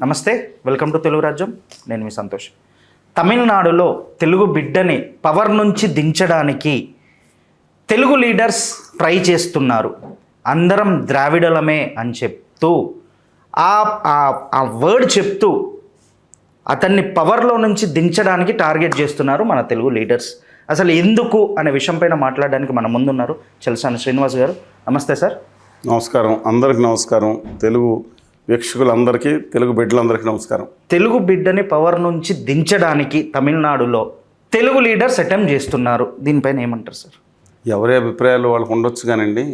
నమస్తే, welcome to Telugu రాజ్యం. నేను మీ సంతోష్. తమిళనాడులో తెలుగు బిడ్డని పవర్ నుంచి దించడానికి తెలుగు లీడర్స్ ట్రై చేస్తున్నారు. అందరం ద్రావిడలమే అని చెప్తూ ఆ వర్డ్ చెప్తూ అతన్ని పవర్లో నుంచి దించడానికి టార్గెట్ చేస్తున్నారు మన తెలుగు లీడర్స్. అసలు ఎందుకు అనే విషయం పైన మాట్లాడడానికి మన ముందున్నారు చలసాని శ్రీనివాస్ గారు. నమస్తే సార్. నమస్కారం, అందరికి నమస్కారం. తెలుగు వీక్షకులందరికీ, తెలుగు బిడ్డలందరికీ నమస్కారం. తెలుగు బిడ్డని పవర్ నుంచి దించడానికి తమిళనాడులో తెలుగు లీడర్స్ అటెంప్ట్ చేస్తున్నారు. దీనిపైన ఏమంటారు సార్? ఎవరి అభిప్రాయాలు వాళ్ళకు ఉండొచ్చు కానండి.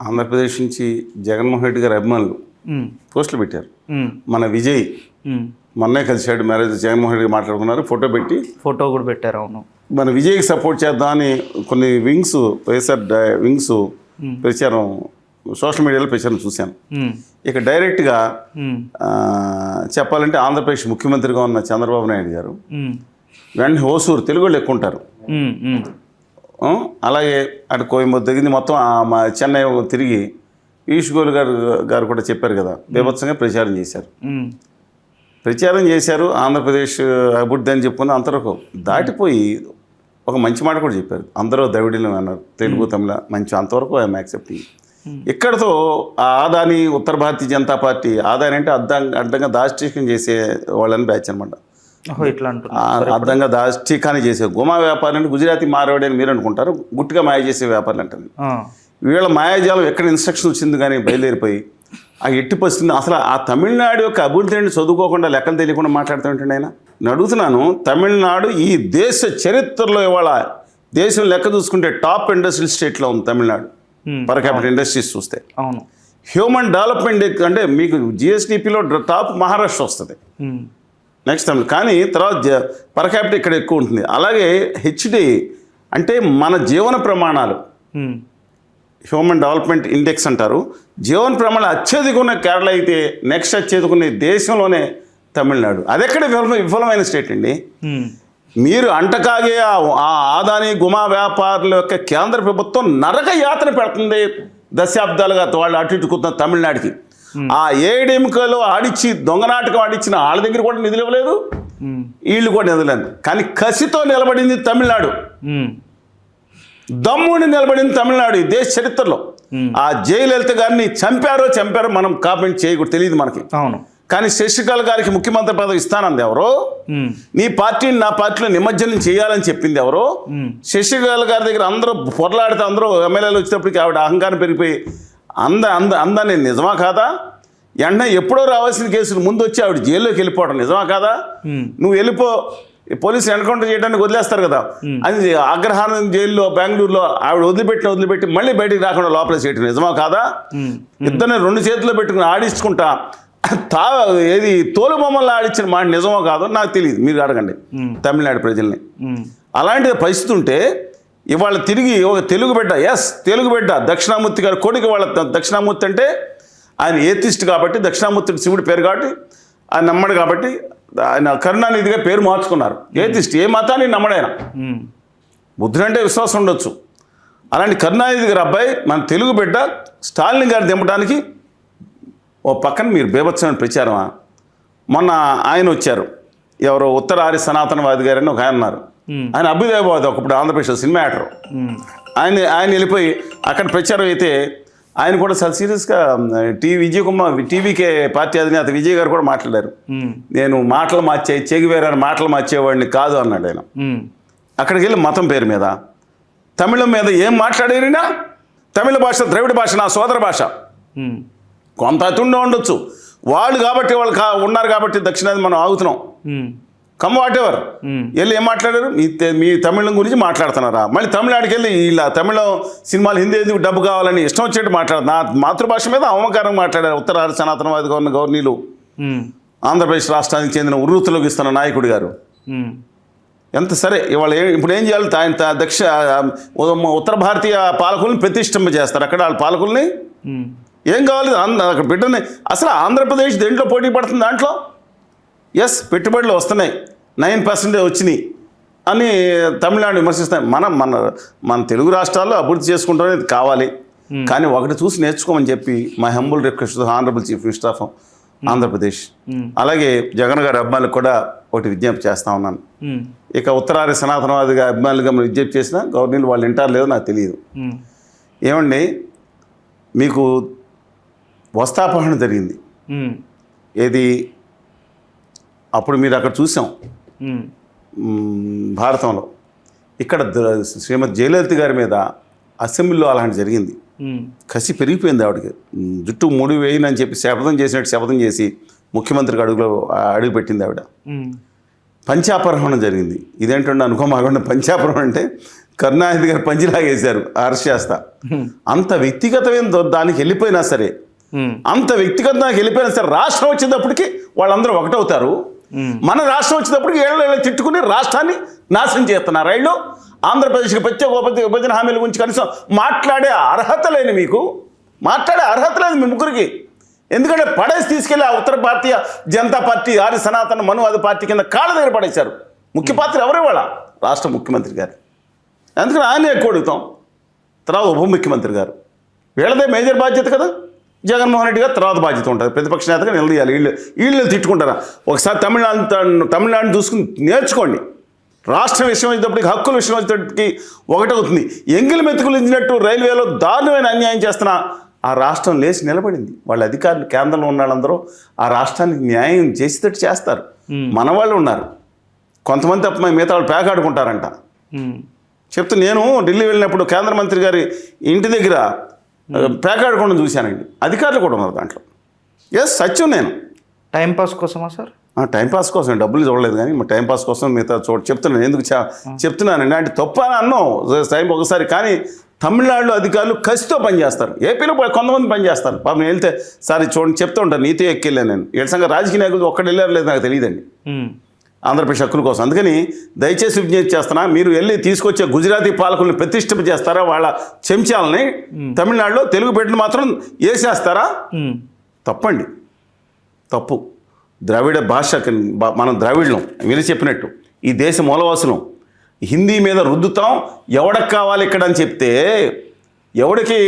ఆంధ్రప్రదేశ్ నుంచి జగన్మోహన్ రెడ్డి గారి అభిమానులు పోస్టులు పెట్టారు. మన విజయ్ మొన్నే కలిసాడు, మ్యారేజ్ జగన్మోహన్ రెడ్డి మాట్లాడుకున్నారు, ఫోటో కూడా పెట్టారు. అవును, మన విజయ్కి సపోర్ట్ చేద్దామని కొన్ని వింగ్స్, వైఎస్ఆర్ వింగ్స్ ప్రచారం సోషల్ మీడియాలో ప్రచారం చూశాను. ఇక డైరెక్ట్గా చెప్పాలంటే ఆంధ్రప్రదేశ్ ముఖ్యమంత్రిగా ఉన్న చంద్రబాబు నాయుడు గారు వెంటనే హోసూరు తెలుగు వాళ్ళు ఎక్కువ ఉంటారు. అలాగే అటు కోయంబత్తూర్ దిగింది మొత్తం మా చెన్నై తిరిగి పీయూష్ గోయల్ గారు కూడా చెప్పారు కదా, బీభత్సంగా ప్రచారం చేశారు. ఆంధ్రప్రదేశ్ అభివృద్ధి అని చెప్పుకుని అంతవరకు దాటిపోయి ఒక మంచి మాట కూడా చెప్పారు. అందరూ ద్రవిడీలు అన్నారు, తెలుగు తమిళ మంచి, అంతవరకు ఐఎమ్ యాక్సెప్టింగ్. ఇక్కడతో ఆ ఆదాని ఉత్తర భారతీయ జనతా పార్టీ, ఆదాని అంటే అడ్డంగా దాష్టీకం చేసే వాళ్ళని బ్యాచ్ అనమాట. అడ్డంగా దాష్టీకాన్ని చేసే గుమా వ్యాపారం అంటే గుజరాతీ మారవాడి అని మీరు అనుకుంటారు, గుట్టుగా మాయ చేసే వ్యాపారులు అంటారు. వీళ్ళ మాయాజాలం ఎక్కడ ఇన్స్ట్రక్షన్ వచ్చింది కానీ బయలుదేరిపోయి ఆ ఎట్టి పరిస్థితి. అసలు ఆ తమిళనాడు యొక్క అభివృద్ధిని చదువుకోకుండా, లెక్కలు తెలియకుండా మాట్లాడుతూ ఉంటాడు ఆయన. నేను అడుగుతున్నాను, తమిళనాడు ఈ దేశ చరిత్రలో ఇవాళ దేశం లెక్క చూసుకుంటే టాప్ ఇండస్ట్రియల్ స్టేట్లో ఉంది తమిళనాడు. పర్ క్యాపిటల్ ఇండస్ట్రీస్ చూస్తే, అవును, హ్యూమన్ డెవలప్మెంట్ అంటే మీకు జిఎస్డిపిలో టాప్ మహారాష్ట్ర వస్తుంది, నెక్స్ట్ తమిళ. కానీ తర్వాత పర్ క్యాపిటల్ ఇక్కడ ఎక్కువ ఉంటుంది. అలాగే హెచ్డి అంటే మన జీవన ప్రమాణాలు, హ్యూమన్ డెవలప్మెంట్ ఇండెక్స్ అంటారు. జీవన ప్రమాణాలు అత్యధిక ఉన్న కేరళ అయితే నెక్స్ట్ అత్యధిక ఉన్న దేశంలోనే తమిళనాడు. అదెక్కడ విఫలమైన స్టేట్ అండి. మీరు అంటకాగే ఆ ఆదాని గుమా వ్యాపారుల యొక్క కేంద్ర ప్రభుత్వం నరక యాతన పెడుతుంది దశాబ్దాలుగా. వాళ్ళు అటు ఇటుకుతున్న తమిళనాడుకి ఆ ఏడెముకలో ఆడిచ్చి దొంగనాటకం ఆడిచ్చిన వాళ్ళ దగ్గర కూడా నిధులు ఇవ్వలేదు, వీళ్ళు కూడా నిధులేదు. కానీ కసితో నిలబడింది తమిళనాడు, దమ్ముని నిలబడింది తమిళనాడు ఈ దేశ చరిత్రలో. ఆ జయలలిత గారిని చంపారో మనం కామెంట్ చేయకూడదు, తెలియదు మనకి. అవును, కానీ శశికళ గారికి ముఖ్యమంత్రి పదవి ఇస్తానంది ఎవరో, నీ పార్టీని నా పార్టీలో నిమజ్జనం చేయాలని చెప్పింది ఎవరో. శశికళ గారి దగ్గర అందరూ పొరలాడితే అందరూ ఎమ్మెల్యేలు వచ్చేటప్పటికి ఆవిడ అహంకారం పెరిగిపోయి అందని నిజమా కాదా? వెంటనే ఎప్పుడో రావాల్సిన కేసులు ముందు వచ్చి ఆవిడ జైల్లోకి వెళ్ళిపోవడం నిజమా కాదా? నువ్వు వెళ్ళిపో, పోలీసులు ఎన్కౌంటర్ చేయడానికి వదిలేస్తారు కదా అని అగ్రహారం జైల్లో బెంగళూరులో ఆవిడ వదిలిపెట్టి మళ్ళీ బయటికి రాకుండా లోపల చేయటం నిజమా కాదా? ఇద్దరిని రెండు చేతుల్లో పెట్టుకుని ఆడించుకుంటా ఏది తోలు బొమ్మల్లో ఆడించిన మాట నిజమో కాదో నాకు తెలియదు, మీరు అడగండి తమిళనాడు ప్రజల్ని. అలాంటి పరిస్థితి ఉంటే ఇవాళ తిరిగి ఒక తెలుగు బిడ్డ దక్షిణామూర్తి గారు కొడుకు. వాళ్ళ దక్షిణామూర్తి అంటే ఆయన ఏతిస్ట్ కాబట్టి, దక్షిణామూర్తి శివుడి పేరు కాబట్టి ఆయన నమ్మడు కాబట్టి ఆయన కరుణానిధిగా పేరు మార్చుకున్నారు. ఏతిస్ట్, ఏ మతాన్ని నమ్మడైనా, బుద్ధుడంటే విశ్వాసం ఉండొచ్చు. అలాంటి కరుణానిధి గారి అబ్బాయి మన తెలుగు బిడ్డ స్టాలిన్ గారు దింపడానికి ఓ పక్కన మీరు బేభత్సమైన ప్రచారమా? మొన్న ఆయన వచ్చారు, ఎవరో ఉత్తర ఆర్య సనాతనవాది గారని ఒక ఆయన ఉన్నారు. ఆయన అభ్యుదయవాది, ఒకప్పుడు ఆంధ్రప్రదేశ్లో సినిమా యాక్టర్. ఆయన వెళ్ళిపోయి అక్కడ ప్రచారం అయితే ఆయన కూడా చాలా సీరియస్గా టీవీకే పార్టీ అధినేత విజయ్ గారు కూడా మాట్లాడారు. నేను మాటలు చెగివేరాని మాటలు మార్చేవాడిని కాదు అన్నాడు ఆయన. అక్కడికి వెళ్ళి మతం పేరు మీద, తమిళం మీద ఏం మాట్లాడారినా, తమిళ భాష ద్రవిడ భాష నా సోదర భాష, కొంత అతుండే ఉండొచ్చు వాళ్ళు కాబట్టి, వాళ్ళు ఉన్నారు కాబట్టి దక్షిణాది మనం ఆగుతున్నాం. కమ్ వాట్ ఎవర్, వెళ్ళి ఏం మాట్లాడారు? మీ తమిళం గురించి మాట్లాడుతున్నారా? మళ్ళీ తమిళనాడుకి వెళ్ళి ఇలా తమిళం సినిమాలు హిందీ ఎందుకు డబ్బు కావాలని ఇష్టం వచ్చేట్టు మాట్లాడారు. నా మాతృభాష మీద అవమాకారం మాట్లాడారు ఉత్తర సనాతనవాదిగా ఉన్న గవర్నీలు, ఆంధ్రప్రదేశ్ రాష్ట్రానికి చెందిన ఉర్రూతులోకి ఇస్తున్న నాయకుడు గారు. ఎంత సరే, ఇవాళ ఇప్పుడు ఏం చేయాలి? ఆయన ఉత్తర భారతీయ పాలకుల్ని ప్రతిష్ఠింప చేస్తారు. అక్కడ వాళ్ళ పాలకుల్ని ఏం కావాలి? అక్కడ బిడ్డని అసలు ఆంధ్రప్రదేశ్ దేంట్లో పోటీ పడుతుంది? దాంట్లో పెట్టుబడులు వస్తున్నాయి, 9% వచ్చినాయి అని తమిళనాడు విమర్శిస్తాయి. మన తెలుగు రాష్ట్రాల్లో అభివృద్ధి చేసుకుంటామనేది కావాలి, కానీ ఒకటి చూసి నేర్చుకోమని చెప్పి my humble request honourable chief minister of Andhra Pradesh. అలాగే జగన్ గారి అభిమానులకు కూడా ఒకటి విజ్ఞప్తి చేస్తా ఉన్నాను. ఇక ఉత్తరాది సనాతనవాదిగా అభిమానులుగా మనం విజ్ఞప్తి చేసినా గవర్నమెంట్ వాళ్ళు వింటారు లేదో నాకు తెలియదు. ఏమండి, మీకు వస్తాపహరణ జరిగింది. ఏది అప్పుడు మీరు అక్కడ చూసాం భారతంలో. ఇక్కడ శ్రీమతి జయలలిత గారి మీద అసెంబ్లీలో అలాంటి జరిగింది. కసి పెరిగిపోయింది ఆవిడకి. జుట్టు ముడి వేయనని చెప్పి శపథం చేసినట్టు శపథం చేసి ముఖ్యమంత్రికి అడుగు పెట్టింది ఆవిడ. పంచాపహరణం జరిగింది. ఇదేంటంటే అనుకోమాకుండా పంచాపహరణం అంటే కరుణానిధి గారు పంచిలాగేశారు అరెస్ట్ చేస్తా. అంత వ్యక్తిగతమైన దానికి వెళ్ళిపోయినా సరే, రాష్ట్రం వచ్చేటప్పటికి వాళ్ళందరూ ఒకటవుతారు. మన రాష్ట్రం వచ్చేటప్పటికి ఏళ్ళు తిట్టుకుని రాష్ట్రాన్ని నాశనం చేస్తున్నారు. రైళ్ళు ఆంధ్రప్రదేశ్కి ప్రత్యేక విభజన హామీల గురించి కనీసం మాట్లాడే అర్హత లేదు మీకు. మీ ముగ్గురికి. ఎందుకంటే పడేసి తీసుకెళ్ళి ఆ ఉత్తర భారతీయ జనతా పార్టీ ఆర్య సనాతన మనువాద పార్టీ కింద కాళ్ళ దగ్గర పడేశారు. ముఖ్య పాత్ర ఎవరు వాళ్ళ? రాష్ట్ర ముఖ్యమంత్రి గారు. అందుకని ఆయనే ఎక్కువ అడుగుతాం. తర్వాత ఉప ముఖ్యమంత్రి గారు. వీళ్ళదే మేజర్ బాధ్యత కదా. జగన్మోహన్ రెడ్డి గారు తర్వాత బాధ్యత ఉంటుంది. ప్రతిపక్ష నేతగా నిలదీయాలి. వీళ్ళు తిట్టుకుంటారా? ఒకసారి తమిళనాడుని చూసుకుని నేర్చుకోండి. రాష్ట్రం విషయం వచ్చేటప్పటికి, హక్కుల విషయం వచ్చేటప్పటికి ఒకటవుతుంది. ఎంగిలి మెతుకులు ఇచ్చినట్టు రైల్వేలో దారుణమైన అన్యాయం చేస్తున్న ఆ రాష్ట్రం లేచి నిలబడింది. వాళ్ళ అధికారులు కేంద్రంలో ఉన్న వాళ్ళందరూ ఆ రాష్ట్రానికి న్యాయం చేసేటట్టు చేస్తారు. మన వాళ్ళు ఉన్నారు కొంతమంది తప్ప, మిగతా వాళ్ళు పేకాడుకుంటారంట. చెప్తే నేను ఢిల్లీ వెళ్ళినప్పుడు కేంద్ర మంత్రి గారి ఇంటి దగ్గర పేకాడుకోవడం చూశానండి. అధికారులు కూడా ఉన్నారు దాంట్లో. సత్యం. నేను టైంపాస్ కోసమా సార్? టైంపాస్ కోసం, డబ్బులు చూడలేదు కానీ టైంపాస్ కోసం మిగతా చెప్తున్నాను. ఎందుకు చెప్తున్నానండి అంటే తప్ప అని అన్నాం టైం ఒకసారి. కానీ తమిళనాడులో అధికారులు కసితో పనిచేస్తారు. ఏపీలో కొంతమంది పనిచేస్తారు. పాపం వెళ్తే సార్ చూడండి చెప్తూ ఉంటాను. నీతో ఎక్కెళ్ళాను నేను. ఏడ్సంగా రాజకీయ నాయకులు ఒక్కడు వెళ్ళారు లేదు నాకు తెలియదండి ఆంధ్రప్రదేశ్ హక్కుల కోసం. అందుకని దయచేసి విజ్ఞప్తి చేస్తున్నా, మీరు వెళ్ళి తీసుకొచ్చే గుజరాతీ పాలకులను ప్రతిష్ఠింప చేస్తారా? వాళ్ళ చెంచాలని తమిళనాడులో తెలుగు బిడ్డను మాత్రం వేసేస్తారా? తప్పండి, తప్పు. ద్రావిడ భాష, మనం ద్రావిడ్లం మీరు చెప్పినట్టు ఈ దేశ మూలవాసులం. హిందీ మీద రుద్దుతాం. ఎవడికి కావాలి ఇక్కడ అని చెప్తే, ఎవడికి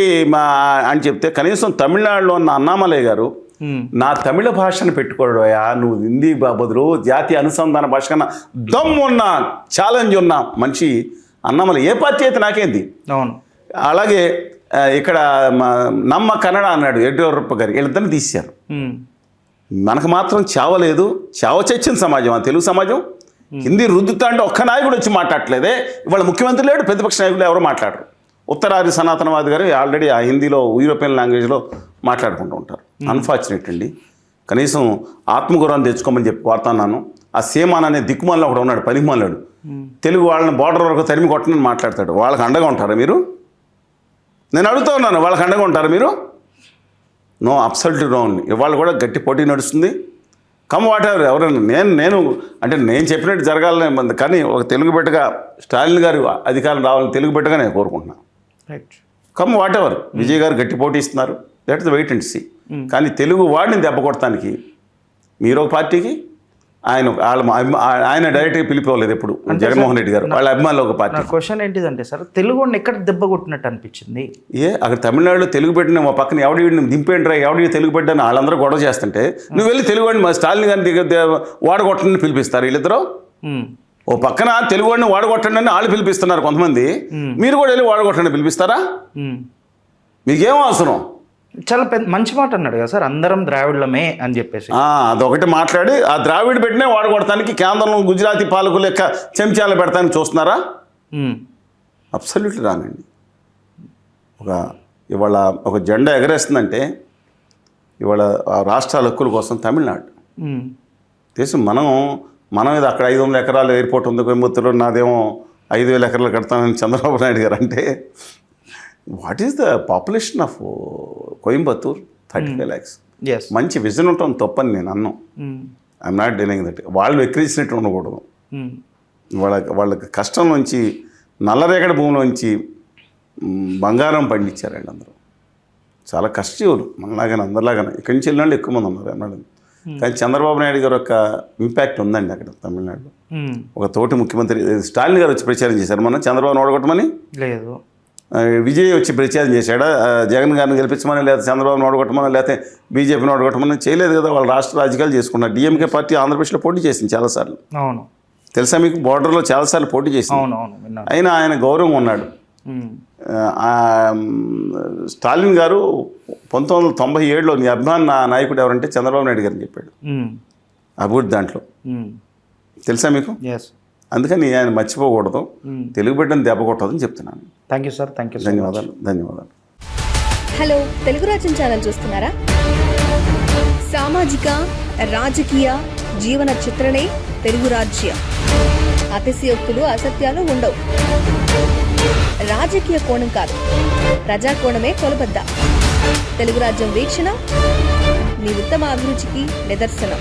అని చెప్తే కనీసం తమిళనాడులో ఉన్న అన్నామలై గారు నా తమిళ భాషను పెట్టుకోవడయా, నువ్వు హిందీ బదులు జాతీయ అనుసంధాన భాష కన్నా దమ్ ఉన్న ఛాలెంజ్ ఉన్న మనిషి అన్నామలై. ఏ పార్టీ అయితే నాకేంది. అవును. అలాగే ఇక్కడ నమ్మ కన్నడ అన్నాడు యడ్యూరప్ప గారు. వీళ్ళిద్దరిని తీశారు. మనకు మాత్రం చావలేదు. చావ చచ్చిన సమాజం ఆ తెలుగు సమాజం. హిందీ రుద్దుతా అంటే ఒక్క నాయకుడు వచ్చి మాట్లాడలేదే. ఇవాళ ముఖ్యమంత్రి లేడు, ప్రతిపక్ష నాయకులు ఎవరు మాట్లాడరు. ఉత్తరాది సనాతనవాది గారు ఆల్రెడీ ఆ హిందీలో యూరోపియన్ లాంగ్వేజ్లో మాట్లాడుకుంటూ ఉంటారు. అన్ఫార్చునేట్ అండి. కనీసం ఆత్మగౌరవం తెచ్చుకోమని చెప్పి కోరుతున్నాను. ఆ సీమాన్ అనే దిక్కుమాలలో ఒకడు ఉన్నాడు, పనిమాలాడు. తెలుగు వాళ్ళని బార్డర్ వరకు తరిమి కొట్టనని మాట్లాడతాడు. వాళ్ళకి అండగా ఉంటారా మీరు? నేను అడుగుతూ ఉన్నాను, వాళ్ళకి అండగా ఉంటారా మీరు? No, absolutely no. ఇవాళ కూడా గట్టి పోటీ నడుస్తుంది. కమ్ వాటెవర్ ఎవరైనా నేను చెప్పినట్టు జరగాలని, కానీ ఒక తెలుగు బిడ్డగా స్టాలిన్ గారు అధికారం రావాలని తెలుగు బిడ్డగా నేను కోరుకుంటున్నాను. రైట్. Come whatever. విజయ్ గారు గట్టి పోటీ ఇస్తున్నారు. That is the wait and see. కానీ తెలుగు వాడిని దెబ్బ కొట్టడానికి మీరు ఒక పార్టీకి, ఆయన డైరెక్ట్గా పిలిపోలేదు ఎప్పుడు. జగన్మోహన్ రెడ్డి గారు వాళ్ళ అభిమానులు ఒక పార్టీ. క్వశ్చన్ ఏంటిదంటే సార్, తెలుగు ఎక్కడ దెబ్బ కొట్టినట్టు అనిపించింది? అక్కడ తమిళనాడులో తెలుగు పెట్టిన మా పక్కన ఎవడి దింపేంట్రా, ఎవడి తెలుగు పెట్టని వాళ్ళందరూ గొడవ చేస్తుంటే నువ్వు వెళ్ళి తెలుగు వాడిని మా స్టాలిన్ గారిని వాడగొట్టని పిలిపిస్తారు వీళ్ళిద్దరూ. ఓ పక్కన తెలుగు వాడిని వాడగొట్టండి అని వాళ్ళు పిలిపిస్తున్నారు కొంతమంది. మీరు కూడా వెళ్ళి వాడగొట్టండి పిలిపిస్తారా? మీకేం అవసరం? చాలా మంచి మాట అన్నాడు కదా సార్, అందరం ద్రావిడలమే అని చెప్పేసి. అదొకటి మాట్లాడి ఆ ద్రావిడ పెట్టినే వాడగొడటానికి కేంద్రంలో గుజరాతీ పాలకులు లెక్క చెంచాలు పెడతానికి చూస్తున్నారా? అబ్సల్యూట్లీ రానండి. ఇవాళ ఒక జెండా ఎగరేస్తుందంటే ఇవాళ ఆ రాష్ట్రాల హక్కుల కోసం తమిళనాడు దేశం. మనం ఇది అక్కడ 500 ఎకరాలు ఎయిర్పోర్ట్ ఉంది కోయంబత్తూరు, నాదేమో 5,000 ఎకరాలు కడతానని చంద్రబాబు నాయుడు గారు అంటే, what is the population of Coimbatore? 35 lakhs. మంచి విజన్ ఉంటుంది, తప్పని నేను అన్నాను. I'm not dealing that. వాళ్ళు ఎక్కిరించినట్టు ఉండకూడదు. వాళ్ళకి కష్టం నుంచి, నల్లరేగడి భూమిలోంచి బంగారం పండించారండి అందరూ. చాలా కష్టజీవులు మనలాగానే, అందరిలాగానే. ఇక్కడి నుంచి వెళ్ళిన ఎక్కువ మంది ఉన్నారు అన్నాడు. కానీ చంద్రబాబు నాయుడు గారు ఒక ఇంపాక్ట్ ఉందండి అక్కడ తమిళనాడులో. ఒక తోటి ముఖ్యమంత్రి స్టాలిన్ గారు వచ్చి ప్రచారం చేశారు మన చంద్రబాబు ఓడగొట్టమని. లేదు, విజయ్ వచ్చి ప్రచారం చేశాడా జగన్ గారిని గెలిపించమని, లేకపోతే చంద్రబాబుని ఓడగొట్టమని, లేకపోతే బీజేపీని ఓడగొట్టమని చేయలేదు కదా. వాళ్ళు రాష్ట్ర రాజకీయాలు చేసుకున్నారు. డిఎంకే పార్టీ ఆంధ్రప్రదేశ్లో పోటీ చేసింది చాలాసార్లు. అవును, తెలుసా మీకు? బోర్డర్లో చాలాసార్లు పోటీ చేసింది. అవునవును విన్నాను. అయినా ఆయన గౌరవం ఉన్నాడు. స్టాలిన్ గారు 1997లో నీ అభిమాన నాయకుడు ఎవరంటే చంద్రబాబు నాయుడు గారిని చెప్పాడు అభివృద్ధి దాంట్లో. తెలుసా మీకు? ఎస్. అందుకని ఆయన మర్చిపోకూడదు, తెలుగు బిడ్డను దెబ్బ కొట్టదని చెప్తున్నాను. Thank you sir, thank you. ధన్యవాదాలు, ధన్యవాదాలు. హలో, తెలుగు రాజ్యం ఛానల్ చూస్తున్నారా? సామాజిక, రాజకీయ, జీవన చిత్రణే తెలుగు రాజ్యం. అతిశయోక్తులు, అసత్యాలు ఉండవు. రాజకీయ కోణం కాదు, ప్రజా కోణమే కొలబద్ద. తెలుగు రాజ్యం వీక్షణ మీ ఉత్తమ అభిరుచికి నిదర్శనం.